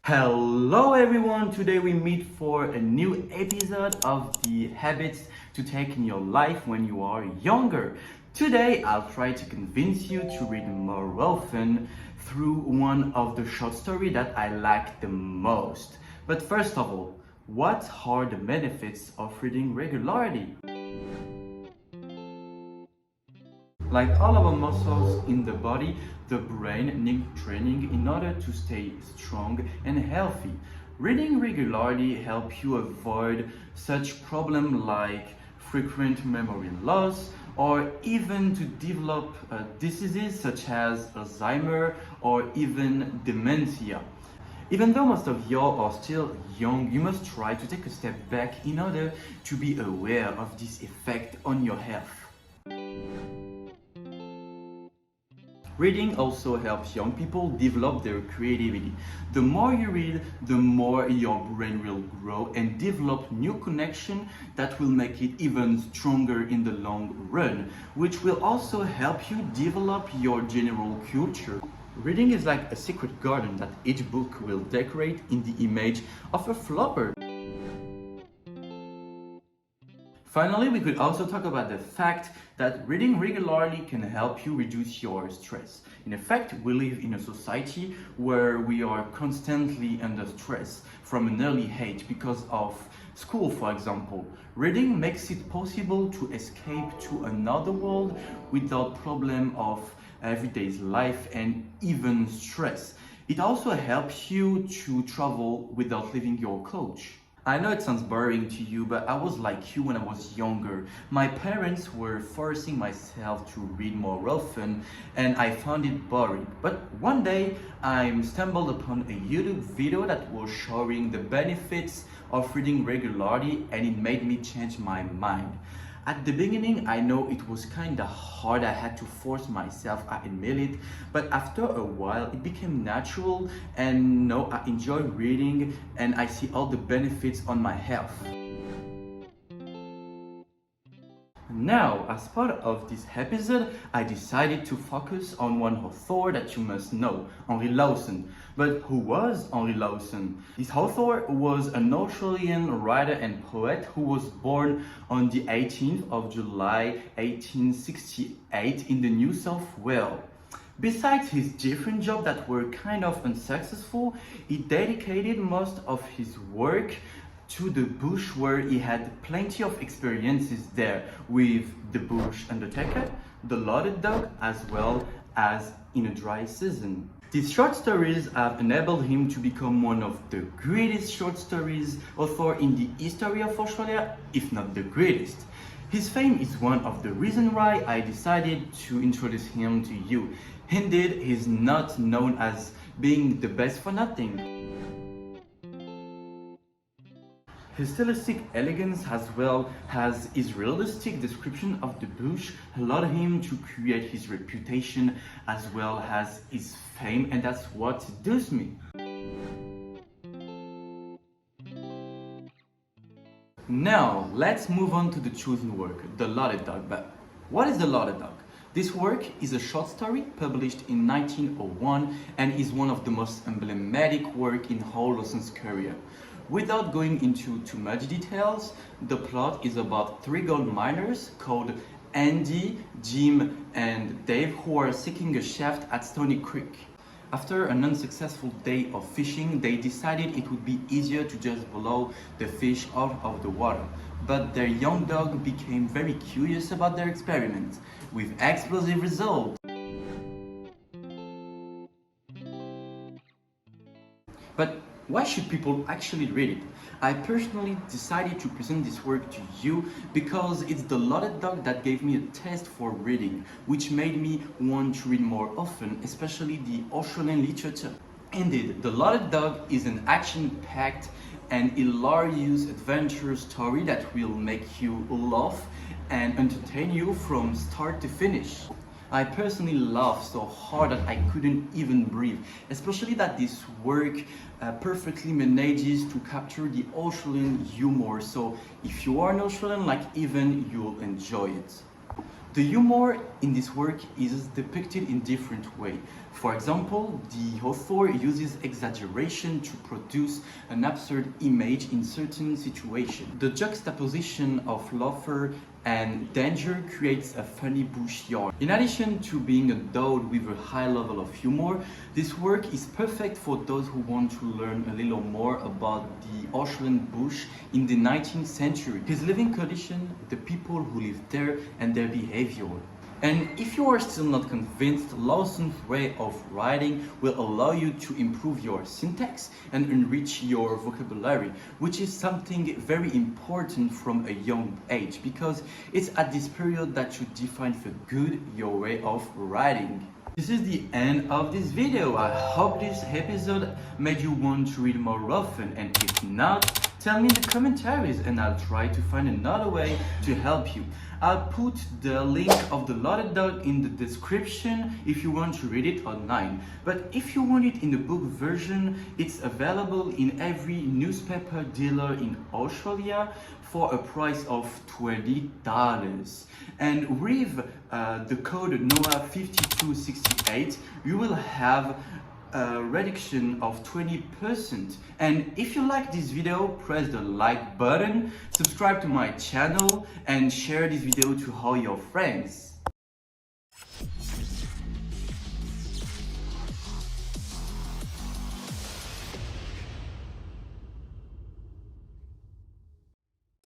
Hello everyone, today we meet for a new episode of the habits to take in your life when you are younger. Today I'll try to convince you to read more often through one of the short stories that I like the most. But first of all, what are the benefits of reading regularly? Like all our muscles in the body, the brain needs training in order to stay strong and healthy. Reading regularly helps you avoid such problems like frequent memory loss or even to develop diseases such as Alzheimer or even dementia. Even though most of you are still young, you must try to take a step back in order to be aware of this effect on your health. Reading also helps young people develop their creativity. The more you read, the more your brain will grow and develop new connections that will make it even stronger in the long run, which will also help you develop your general culture. Reading is like a secret garden that each book will decorate in the image of a flower. Finally, we could also talk about the fact that reading regularly can help you reduce your stress. In effect, we live in a society where we are constantly under stress from an early age because of school, for example. Reading makes it possible to escape to another world without problem of everyday life and even stress. It also helps you to travel without leaving your couch. I know it sounds boring to you, but I was like you when I was younger. My parents were forcing myself to read more often and I found it boring. But one day I stumbled upon a YouTube video that was showing the benefits of reading regularly and it made me change my mind. At the beginning, I know it was kinda hard, I had to force myself, I admit it, but after a while it became natural and now I enjoy reading and I see all the benefits on my health. Now, as part of this episode, I decided to focus on one author that you must know, Henry Lawson. But who was Henry Lawson? This author was an Australian writer and poet who was born on the 18th of July 1868 in the New South Wales. Besides his different jobs that were kind of unsuccessful, he dedicated most of his work to the bush where he had plenty of experiences there with the bush Undertaker, the loaded dog, as well as in a dry season. These short stories have enabled him to become one of the greatest short stories author in the history of Australia, if not the greatest. His fame is one of the reasons why I decided to introduce him to you. Indeed, he's not known as being the best for nothing. His stylistic elegance as well as his realistic description of the bush allowed him to create his reputation as well as his fame, and that's what seduced me. Now, let's move on to the chosen work, The Loaded Dog. But what is The Loaded Dog? This work is a short story published in 1901 and is one of the most emblematic works in Henry Lawson's career. Without going into too much details, the plot is about three gold miners called Andy, Jim, and Dave who are seeking a shaft at Stony Creek. After an unsuccessful day of fishing, they decided it would be easier to just blow the fish out of the water. But their young dog became very curious about their experiment, with explosive results. But why should people actually read it? I personally decided to present this work to you because it's the Loaded Dog that gave me a taste for reading, which made me want to read more often, especially the Australian literature. Indeed, The Loaded Dog is an action-packed and hilarious adventure story that will make you laugh and entertain you from start to finish. I personally laughed so hard that I couldn't even breathe, especially that this work perfectly manages to capture the Australian humor, so if you are an Australian like even, you'll enjoy it. The humor in this work is depicted in different ways. For example, the author uses exaggeration to produce an absurd image in certain situations. The juxtaposition of laughter and danger creates a funny bush yarn. In addition to being endowed with a high level of humor, this work is perfect for those who want to learn a little more about the Auckland bush in the 19th century, his living condition, the people who lived there, and their behavior. And if you are still not convinced, Lawson's way of writing will allow you to improve your syntax and enrich your vocabulary, which is something very important from a young age, because it's at this period that you define for good your way of writing. This is the end of this video. I hope this episode made you want to read more often, and if not, tell me in the commentaries and I'll try to find another way to help you. I'll put the link of the Loaded Dog in the description if you want to read it online. But if you want it in the book version, it's available in every newspaper dealer in Australia for a price of $20. And with the code NOAH5268, you will have a reduction of 20%. And if you like this video, press the like button, subscribe to my channel, and share this video to all your friends.